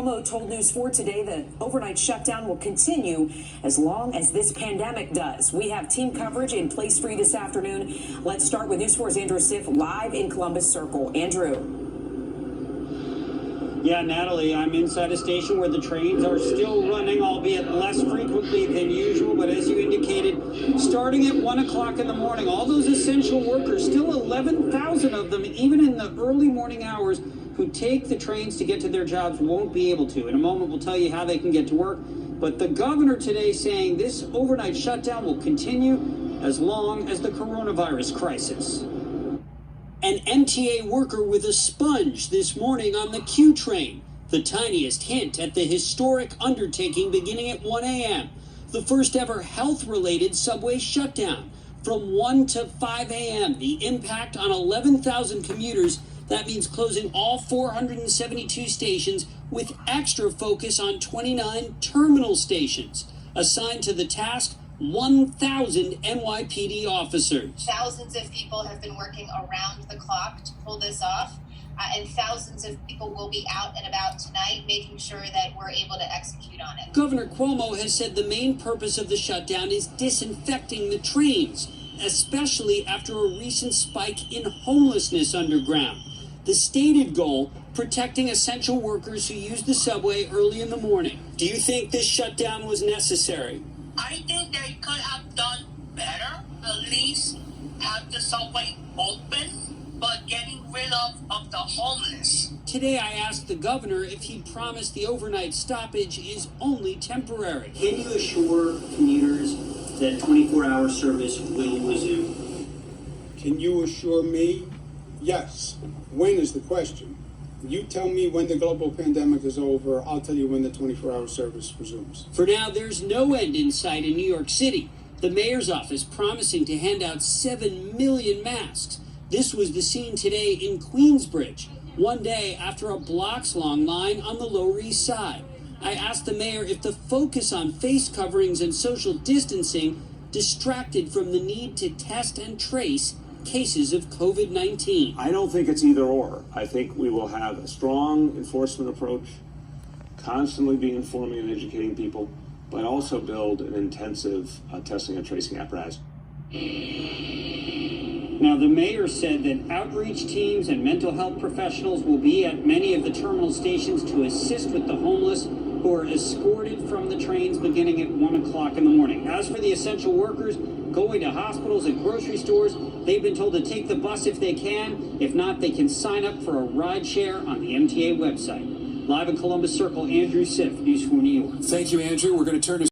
Cuomo told News 4 today that overnight shutdown will continue as long as this pandemic does. We have team coverage in place for you this afternoon. Let's start with News 4's Andrew Siff live in Columbus Circle. Andrew. Yeah, Natalie, I'm inside a station where the trains are still running, albeit less frequently than usual. But as you indicated, starting at 1 o'clock in the morning, all those essential workers, still 11,000 of them, even in the early morning hours, who take the trains to get to their jobs won't be able to. In a moment, we'll tell you how they can get to work. But the governor today saying this overnight shutdown will continue as long as the coronavirus crisis. An MTA worker with a sponge this morning on the Q train. The tiniest hint at the historic undertaking beginning at 1 a.m. The first ever health-related subway shutdown. From 1 to 5 a.m., the impact on 11,000 commuters. That means closing all 472 stations with extra focus on 29 terminal stations. Assigned to the task, 1,000 NYPD officers. Thousands of people have been working around the clock to pull this off, and thousands of people will be out and about tonight making sure that we're able to execute on it. Governor Cuomo has said the main purpose of the shutdown is disinfecting the trains, especially after a recent spike in homelessness underground. The stated goal, protecting essential workers who use the subway early in the morning. Do you think this shutdown was necessary? I think they could have done better, at least have the subway open, but getting rid of the homeless. Today I asked the governor if he promised the overnight stoppage is only temporary. Can you assure commuters that 24-hour service will resume? Can you assure me? Yes. When is the question? You tell me when the global pandemic is over, I'll tell you when the 24-hour service resumes. For now, there's no end in sight in New York City. The mayor's office promising to hand out 7 million masks. This was the scene today in Queensbridge, one day after a blocks-long line on the Lower East Side. I asked the mayor if the focus on face coverings and social distancing distracted from the need to test and trace cases of COVID-19. I don't think it's either or. I think we will have a strong enforcement approach, constantly be informing and educating people, but also build an intensive testing and tracing apparatus. Now, the mayor said that outreach teams and mental health professionals will be at many of the terminal stations to assist with the homeless who are escorted from the trains beginning at 1 o'clock in the morning. As for the essential workers going to hospitals and grocery stores, they've been told to take the bus if they can. If not, they can sign up for a ride share on the MTA website. Live in Columbus Circle, Andrew Siff, News 4 New York. Thank you, Andrew. We're going to turn to